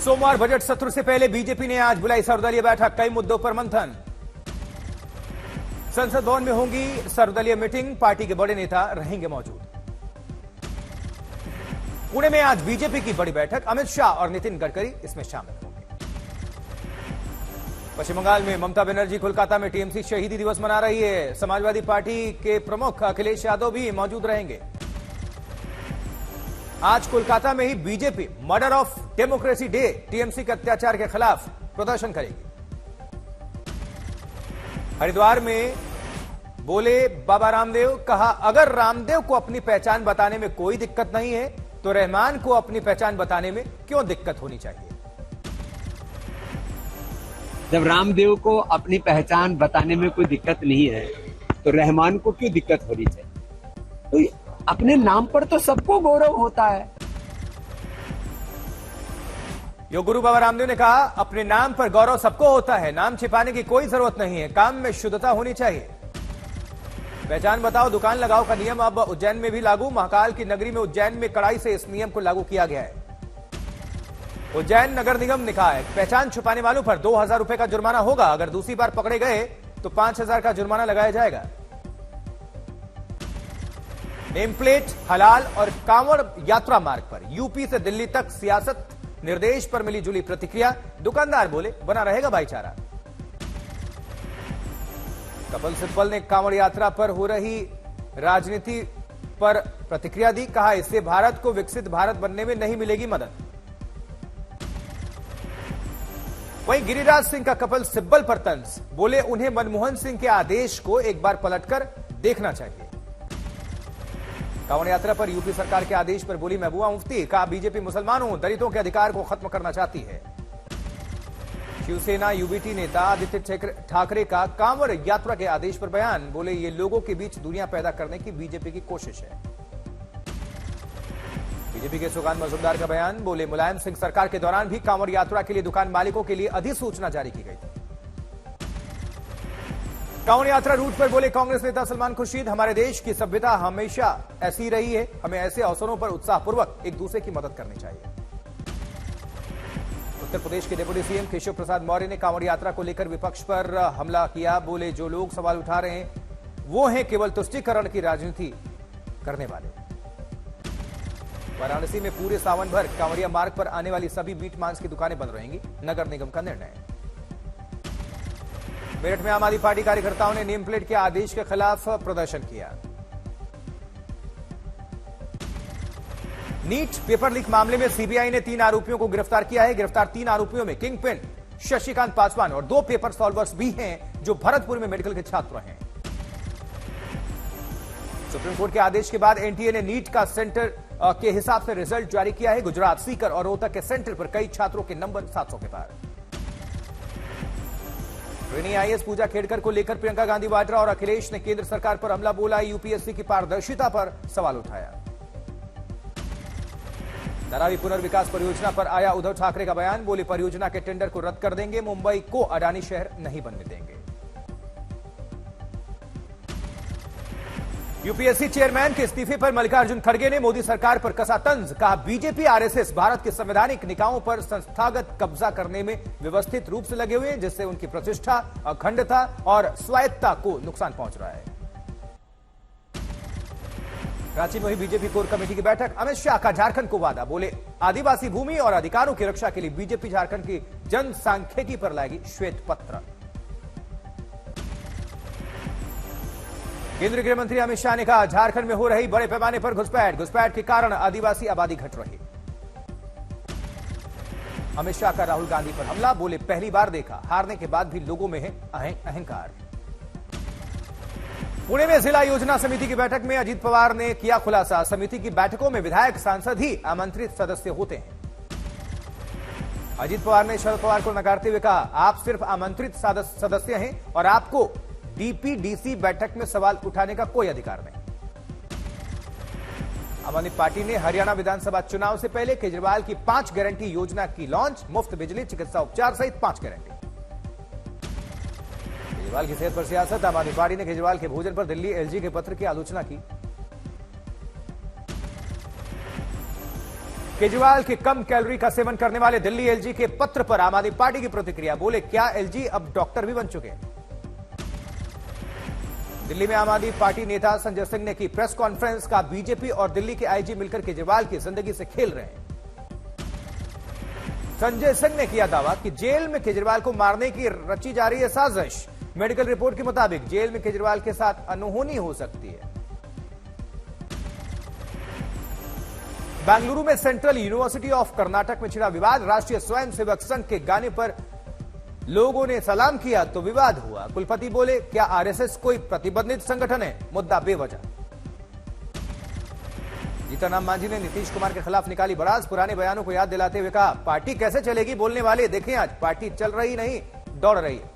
सोमवार बजट सत्र से पहले बीजेपी ने आज बुलाई सर्वदलीय बैठक, कई मुद्दों पर मंथन। संसद भवन में होंगी सर्वदलीय मीटिंग, पार्टी के बड़े नेता रहेंगे मौजूद। पुणे में आज बीजेपी की बड़ी बैठक, अमित शाह और नितिन गडकरी इसमें शामिल होंगे। पश्चिम बंगाल में ममता बनर्जी कोलकाता में टीएमसी शहीदी दिवस मना रही है। समाजवादी पार्टी के प्रमुख अखिलेश यादव भी मौजूद रहेंगे। आज कोलकाता में ही BJP murder of democracy day, TMC के अत्याचार के खिलाफ प्रदर्शन करेगी। हरिद्वार में बोले बाबा रामदेव, कहा अगर रामदेव को अपनी पहचान बताने में कोई दिक्कत नहीं है तो रहमान को अपनी पहचान बताने में क्यों दिक्कत होनी चाहिए। जब रामदेव को अपनी पहचान बताने में कोई दिक्कत नहीं है तो रहमान को क्यों दिक्कत होनी चाहिए। तो अपने नाम पर तो सबको गौरव होता है। योग गुरु बाबा रामदेव ने कहा अपने नाम पर गौरव सबको होता है, नाम छिपाने की कोई जरूरत नहीं है, काम में शुद्धता होनी चाहिए। पहचान बताओ दुकान लगाओ का नियम अब उज्जैन में भी लागू। महाकाल की नगरी में उज्जैन में कड़ाई से इस नियम को लागू किया गया है। उज्जैन नगर निगम ने कहा है पहचान छुपाने वालों पर 2000 रुपए का जुर्माना होगा। अगर दूसरी बार पकड़े गए तो 5000 का जुर्माना लगाया जाएगा। नेम प्लेट, हलाल और कांवड़ यात्रा मार्ग पर यूपी से दिल्ली तक सियासत निर्देश पर मिली जुली प्रतिक्रिया। दुकानदार बोले बना रहेगा भाईचारा। कपिल सिब्बल ने कांवड़ यात्रा पर हो रही राजनीति पर प्रतिक्रिया दी। कहा इससे भारत को विकसित भारत बनने में नहीं मिलेगी मदद। वहीं गिरिराज सिंह का कपिल सिब्बल पर तंज, बोले उन्हें मनमोहन सिंह के आदेश को एक बार पलटकर देखना चाहिए। कांवड़ यात्रा पर यूपी सरकार के आदेश पर बोली महबूबा मुफ्ती, कहा बीजेपी मुसलमानों दलितों के अधिकार को खत्म करना चाहती है। शिवसेना यूबीटी नेता आदित्य ठाकरे का कांवड़ यात्रा के आदेश पर बयान, बोले ये लोगों के बीच दुनिया पैदा करने की बीजेपी की कोशिश है। बीजेपी के सुकांत मजूमदार का बयान, बोले मुलायम सिंह सरकार के दौरान भी कांवड़ यात्रा के लिए दुकान मालिकों के लिए अधिसूचना जारी की गई थी। कांवड़ यात्रा रूट पर बोले कांग्रेस नेता सलमान खुर्शीद, हमारे देश की सभ्यता हमेशा ऐसी रही है, हमें ऐसे अवसरों पर उत्साहपूर्वक एक दूसरे की मदद करनी चाहिए। उत्तर प्रदेश के डिप्टी सीएम केशव प्रसाद मौर्य ने कांवड़ यात्रा को लेकर विपक्ष पर हमला किया। बोले जो लोग सवाल उठा रहे हैं वो हैं केवल तुष्टीकरण की राजनीति करने वाले। वाराणसी में पूरे सावन भर कांवड़िया मार्ग पर आने वाली सभी मीट मांस की दुकानें बंद रहेंगी, नगर निगम का निर्णय। मेरठ में आम आदमी पार्टी कार्यकर्ताओं ने नेम प्लेट के आदेश के खिलाफ प्रदर्शन किया। नीट पेपर लीक मामले में सीबीआई ने 3 आरोपियों को गिरफ्तार किया है। गिरफ्तार 3 आरोपियों में किंग पिन शशिकांत पासवान और 2 पेपर सॉल्वर्स भी हैं जो भरतपुर में मेडिकल के छात्र हैं। सुप्रीम कोर्ट के आदेश के बाद एनटीए ने नीट का सेंटर के हिसाब से रिजल्ट जारी किया है। गुजरात, सीकर और रोहतक के सेंटर पर कई छात्रों के नंबर 700 के पार। ट्रेनी आईएएस पूजा खेड़कर को लेकर प्रियंका गांधी वाड्रा और अखिलेश ने केंद्र सरकार पर हमला बोला। यूपीएससी की पारदर्शिता पर सवाल उठाया। धारावी पुनर्विकास परियोजना पर आया उद्धव ठाकरे का बयान, बोले परियोजना के टेंडर को रद्द कर देंगे, मुंबई को अडानी शहर नहीं बनने देंगे। यूपीएससी चेयरमैन के इस्तीफे पर मल्लिकार्जुन खड़गे ने मोदी सरकार पर कसा तंज। कहा बीजेपी आरएसएस भारत के संवैधानिक निकायों पर संस्थागत कब्जा करने में व्यवस्थित रूप से लगे हुए हैं, जिससे उनकी प्रतिष्ठा, अखंडता और स्वायत्तता को नुकसान पहुंच रहा है। रांची में हुई बीजेपी कोर कमेटी की बैठक, अमित शाह का झारखंड को वादा, बोले आदिवासी भूमि और अधिकारों की रक्षा के लिए बीजेपी झारखंड की जनसांख्यिकी पर लाएगी श्वेत पत्र। केंद्रीय गृह मंत्री अमित शाह ने कहा झारखंड में हो रही बड़े पैमाने पर घुसपैठ के कारण आदिवासी आबादी घट रही। अमित शाह का राहुल गांधी पर हमला, बोले पहली बार देखा, हारने के बाद भी लोगों में है अहंकार। पुणे में जिला योजना समिति की बैठक में अजीत पवार ने किया खुलासा, समिति की बैठकों में विधायक सांसद ही आमंत्रित सदस्य होते हैं। अजीत पवार ने शरद पवार को नकारते हुए कहा आप सिर्फ आमंत्रित सदस्य हैं और आपको डीपीडीसी बैठक में सवाल उठाने का कोई अधिकार नहीं। आम आदमी पार्टी ने हरियाणा विधानसभा चुनाव से पहले केजरीवाल की 5 गारंटी योजना की लॉन्च, मुफ्त बिजली, चिकित्सा उपचार सहित 5 गारंटी। केजरीवाल की सेहत पर सियासत, आम आदमी पार्टी ने केजरीवाल के भोजन पर दिल्ली एलजी के पत्र की आलोचना की। केजरीवाल के कम कैलोरी का सेवन करने वाले दिल्ली एलजी के पत्र पर आम आदमी पार्टी की प्रतिक्रिया। बोले, क्या एलजी अब डॉक्टर भी बन चुके हैं? दिल्ली में आम आदमी पार्टी नेता संजय सिंह ने की प्रेस कॉन्फ्रेंस। का बीजेपी और दिल्ली के आईजी मिलकर केजरीवाल की जिंदगी से खेल रहे हैं। संजय सिंह ने किया दावा कि जेल में केजरीवाल को मारने की रची जा रही है साजिश। मेडिकल रिपोर्ट के मुताबिक जेल में केजरीवाल के साथ अनहोनी हो सकती है। बेंगलुरु में सेंट्रल यूनिवर्सिटी ऑफ कर्नाटक में छिड़ा विवाद। राष्ट्रीय स्वयंसेवक संघ के गाने पर लोगों ने सलाम किया तो विवाद हुआ। कुलपति बोले, क्या आरएसएस कोई प्रतिबंधित संगठन है? मुद्दा बेवजह। जीतन मांझी ने नीतीश कुमार के खिलाफ निकाली बराज। पुराने बयानों को याद दिलाते हुए कहा, पार्टी कैसे चलेगी? बोलने वाले देखें, आज पार्टी चल रही नहीं, दौड़ रही है।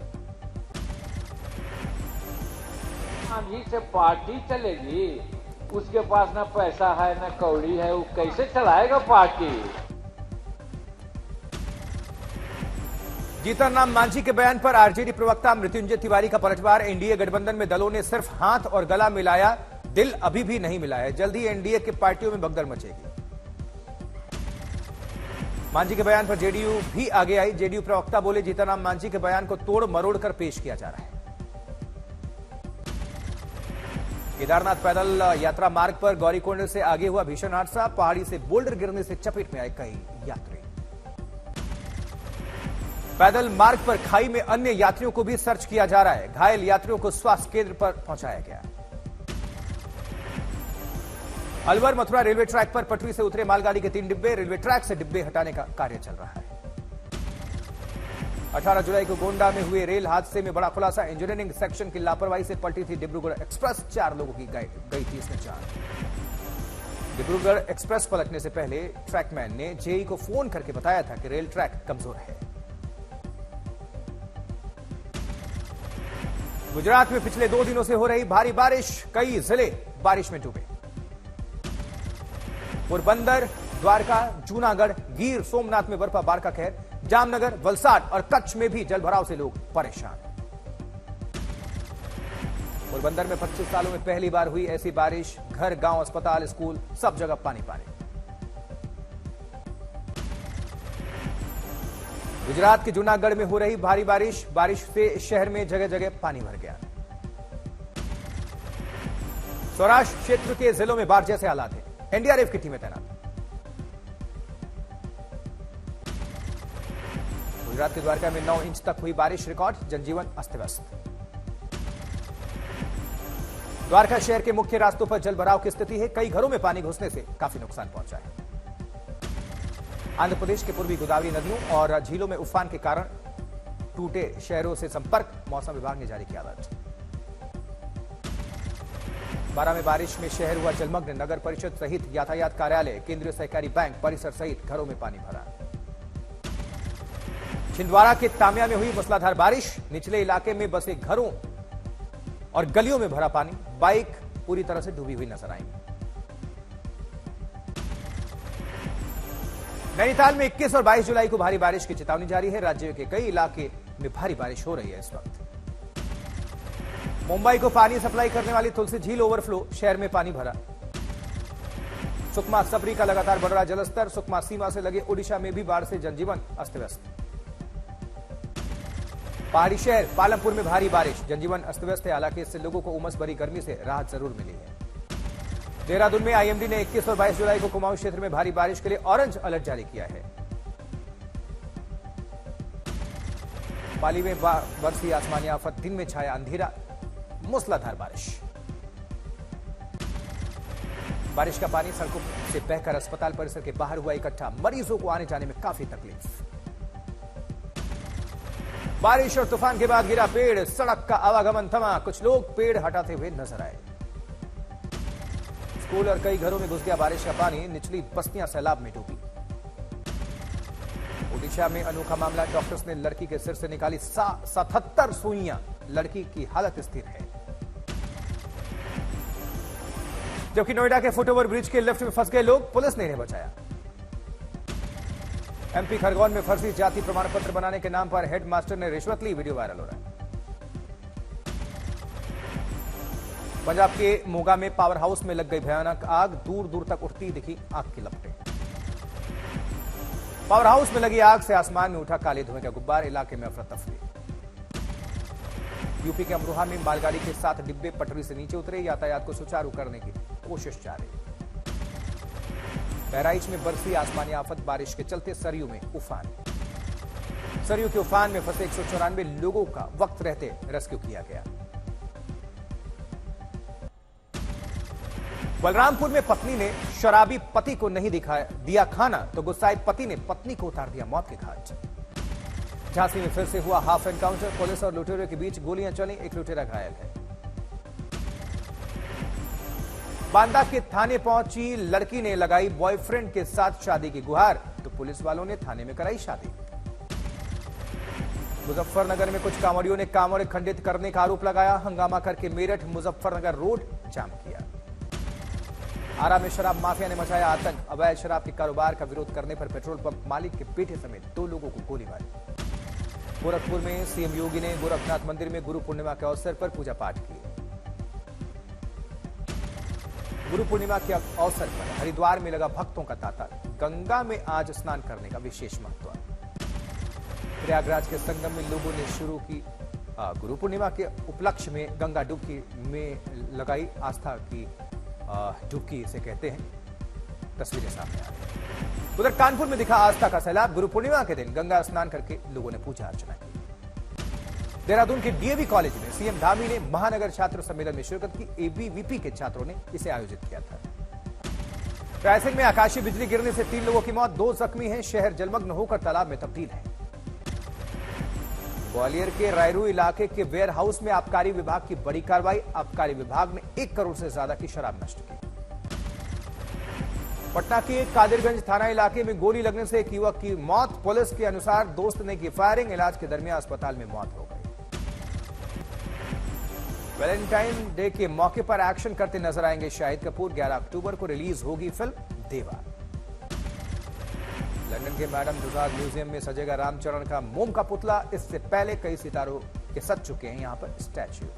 मांझी से पार्टी चलेगी? उसके पास ना पैसा है ना कौड़ी है, वो कैसे चलाएगा पार्टी? जीतन राम मांझी के बयान पर आरजेडी प्रवक्ता मृत्युंजय तिवारी का पलटवार। एनडीए गठबंधन में दलों ने सिर्फ हाथ और गला मिलाया, दिल अभी भी नहीं मिलाया। जल्द ही एनडीए की पार्टियों में भगदड़ मचेगी। मांझी के बयान पर जेडीयू भी आगे आई। जेडीयू प्रवक्ता बोले, जीतन राम मांझी के बयान को तोड़ मरोड़ कर पेश किया जा रहा है। केदारनाथ पैदल यात्रा मार्ग पर गौरीकुंड से आगे हुआ भीषण हादसा। पहाड़ी से बोल्डर गिरने से चपेट में आए कई यात्री। पैदल मार्ग पर खाई में अन्य यात्रियों को भी सर्च किया जा रहा है। घायल यात्रियों को स्वास्थ्य केंद्र पर पहुंचाया गया। अलवर मथुरा रेलवे ट्रैक पर पटरी से उतरे मालगाड़ी के 3 डिब्बे। रेलवे ट्रैक से डिब्बे हटाने का कार्य चल रहा है। 18 जुलाई को गोंडा में हुए रेल हादसे में बड़ा खुलासा। इंजीनियरिंग सेक्शन की लापरवाही से पलटी थी डिब्रूगढ़ एक्सप्रेस। 4 लोगों की गई थी इसमें जान। डिब्रूगढ़ एक्सप्रेस पलटने से पहले ट्रैकमैन ने जेई को फोन करके बताया था कि रेल ट्रैक कमजोर है। गुजरात में पिछले 2 दिनों से हो रही भारी बारिश। कई जिले बारिश में डूबे। पोरबंदर, द्वारका, जूनागढ़, गिर सोमनाथ में बर्फा बार का कहर। जामनगर, वलसाड और कच्छ में भी जलभराव से लोग परेशान। पोरबंदर में 25 सालों में पहली बार हुई ऐसी बारिश। घर, गांव, अस्पताल, स्कूल सब जगह पानी पानी। गुजरात के जूनागढ़ में हो रही भारी बारिश। बारिश से शहर में जगह जगह पानी भर गया। सौराष्ट्र क्षेत्र के जिलों में बाढ़ जैसे हालात हैं। एनडीआरएफ की टीमें तैनात। गुजरात के द्वारका में 9 इंच तक हुई बारिश रिकॉर्ड। जनजीवन अस्त व्यस्त। द्वारका शहर के मुख्य रास्तों पर जलभराव की स्थिति है। कई घरों में पानी घुसने से काफी नुकसान पहुंचा है। आंध्र प्रदेश के पूर्वी गोदावरी नदियों और झीलों में उफान के कारण टूटे शहरों से संपर्क। मौसम विभाग ने जारी किया अलर्ट। बारां में बारिश में शहर हुआ जलमग्न। नगर परिषद सहित यातायात कार्यालय, केंद्रीय सहकारी बैंक परिसर सहित घरों में पानी भरा। छिंदवाड़ा के तामिया में हुई मूसलाधार बारिश। निचले इलाके में बसे घरों और गलियों में भरा पानी। बाइक पूरी तरह से डूबी हुई नजर आई। नैनीताल में 21 और 22 जुलाई को भारी बारिश की चेतावनी जारी है। राज्य के कई इलाके में भारी बारिश हो रही है इस वक्त। मुंबई को पानी सप्लाई करने वाली तुलसी झील ओवरफ्लो। शहर में पानी भरा। सुकमा सबरी का लगातार बढ़ रहा जलस्तर। सुकमा सीमा से लगे ओडिशा में भी बाढ़ से जनजीवन अस्त व्यस्त। पहाड़ी शहर पालमपुर में भारी बारिश। जनजीवन अस्त व्यस्त है। हालांकि इससे लोगों को उमस भरी गर्मी से राहत जरूर मिली है। देहरादून में आईएमडी ने 21 और 22 जुलाई को कुमाऊं क्षेत्र में भारी बारिश के लिए ऑरेंज अलर्ट जारी किया है। पाली में बरसी आसमानी आफत। दिन में छाया अंधेरा। मूसलाधार बारिश। बारिश का पानी सड़कों से बहकर अस्पताल परिसर के बाहर हुआ इकट्ठा। मरीजों को आने जाने में काफी तकलीफ। बारिश और तूफान के बाद गिरा पेड़। सड़क का आवागमन थमा। कुछ लोग पेड़ हटाते हुए नजर आए। स्कूल और कई घरों में घुस गया बारिश का पानी। निचली बस्तियां सैलाब में डूबी। ओडिशा में अनोखा मामला। डॉक्टर्स ने लड़की के सिर से निकाली 77 सुइयां। लड़की की हालत स्थिर है। जबकि नोएडा के फुटओवर ब्रिज के लिफ्ट में फंस गए लोग। पुलिस ने इन्हें बचाया। एमपी खरगोन में फर्जी जाति प्रमाण पत्र बनाने के नाम पर हेडमास्टर ने रिश्वत ली। वीडियो वायरल हो रहा है। पंजाब के मोगा में पावर हाउस में लग गई भयानक आग। दूर दूर तक उठती दिखी आग की लपटें। पावर हाउस में लगी आग से आसमान में उठा काले धुएं का गुब्बार, इलाके में अफरा तफरी। यूपी के अमरोहा में मालगाड़ी के 7 डिब्बे पटरी से नीचे उतरे, यातायात को सुचारू करने की कोशिश जारी। बहराइच में बरसी आसमानी आफत, बारिश के चलते सरयू में उफान। सरयू के उफान में फंसे 194 लोगों का वक्त रहते रेस्क्यू किया गया। बलरामपुर में पत्नी ने शराबी पति को नहीं दिया खाना तो गुस्साए पति ने पत्नी को उतार दिया मौत के घाट। झांसी में फिर से हुआ हाफ एनकाउंटर, पुलिस और लुटेरों के बीच गोलियां चली, एक लुटेरा घायल है। बांदा के थाने पहुंची लड़की ने लगाई बॉयफ्रेंड के साथ शादी की गुहार तो पुलिस वालों ने थाने में कराई शादी। मुजफ्फरनगर में कुछ कांवड़ियों ने कांवड़ खंडित करने का आरोप लगाया, हंगामा करके मेरठ मुजफ्फरनगर रोड जाम किया। आरा में शराब माफिया ने मचाया आतंक, अवैध शराब के कारोबार का विरोध करने पर पेट्रोल पंप मालिक के बेटे समेत 2 लोगों को गोली मारी। गोरखपुर में सीएम योगी ने गोरखनाथ मंदिर में गुरु पूर्णिमा के अवसर पर पूजा पाठ किए। गुरु पूर्णिमा के अवसर पर हरिद्वार में लगा भक्तों का तांता, गंगा में आज स्नान करने का विशेष महत्व। प्रयागराज के संगम में लोगों ने शुरू की गुरु पूर्णिमा के उपलक्ष्य में गंगा डुबकी में लगाई आस्था की डुबकी इसे कहते हैं, तस्वीरें सामने आ रही। उधर कानपुर में दिखा आस्था का सैलाब, गुरु पूर्णिमा के दिन गंगा स्नान करके लोगों ने पूजा अर्चना की। देहरादून के डीएवी कॉलेज में सीएम धामी ने महानगर छात्र सम्मेलन में शिरकत की, एबीवीपी के छात्रों ने इसे आयोजित किया था। रायसेन में आकाशीय बिजली गिरने से 3 लोगों की मौत, 2 जख्मी हैं, शहर जलमग्न होकर तालाब में तब्दील है। ग्वालियर के रायरू इलाके के वेयर हाउस में आबकारी विभाग की बड़ी कार्रवाई, आबकारी विभाग ने 1 करोड़ से ज्यादा की शराब नष्ट की। पटना के कादिरगंज थाना इलाके में गोली लगने से एक युवक की मौत, पुलिस के अनुसार दोस्त ने की फायरिंग, इलाज के दरमियान अस्पताल में मौत हो गई। वैलेंटाइन डे के मौके पर एक्शन करते नजर आएंगे शाहिद कपूर, 11 अक्टूबर को रिलीज होगी फिल्म देवा। लंदन के मैडम तुसाद म्यूजियम में सजेगा रामचरण का मोम का पुतला, इससे पहले कई सितारों के सज चुके हैं यहां पर स्टैच्यू।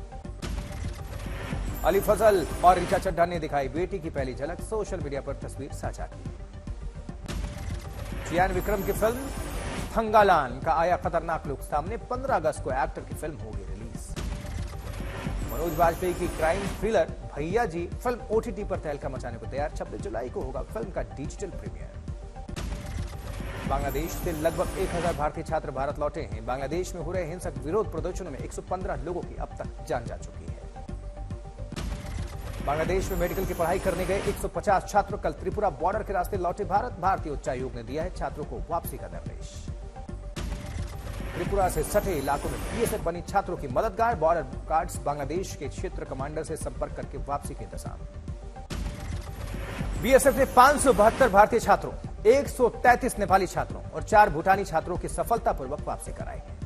अली फजल और ऋचा चड्ढा ने दिखाई बेटी की पहली झलक, सोशल मीडिया पर तस्वीर साझा की। चियान विक्रम की फिल्म थंगालान का आया खतरनाक लुक सामने, 15 अगस्त को एक्टर की फिल्म होगी रिलीज। मनोज वाजपेयी की क्राइम थ्रिलर भैया जी फिल्म ओटीटी पर तहलका मचाने को तैयार, 26 जुलाई को होगा फिल्म का डिजिटल प्रीमियर। बांग्लादेश से लगभग 1000 भारतीय छात्र भारत लौटे हैं। बांग्लादेश में हो रहे हिंसक विरोध प्रदर्शनों में 115 लोगों की अब तक जान जा चुकी है। बांग्लादेश में मेडिकल की पढ़ाई करने गए 150 छात्र कल त्रिपुरा बॉर्डर के रास्ते लौटे भारत, भारतीय उच्चायोग ने दिया है छात्रों को वापसी का निर्देश। त्रिपुरा से सटे इलाकों में बीएसएफ बनी छात्रों की मददगार, बॉर्डर गार्ड्स बांग्लादेश के क्षेत्र कमांडर से संपर्क करके वापसी के इंतजाम। बीएसएफ ने 572 भारतीय छात्रों, 133 नेपाली छात्रों और 4 भूटानी छात्रों की सफलतापूर्वक वापसी कराई है।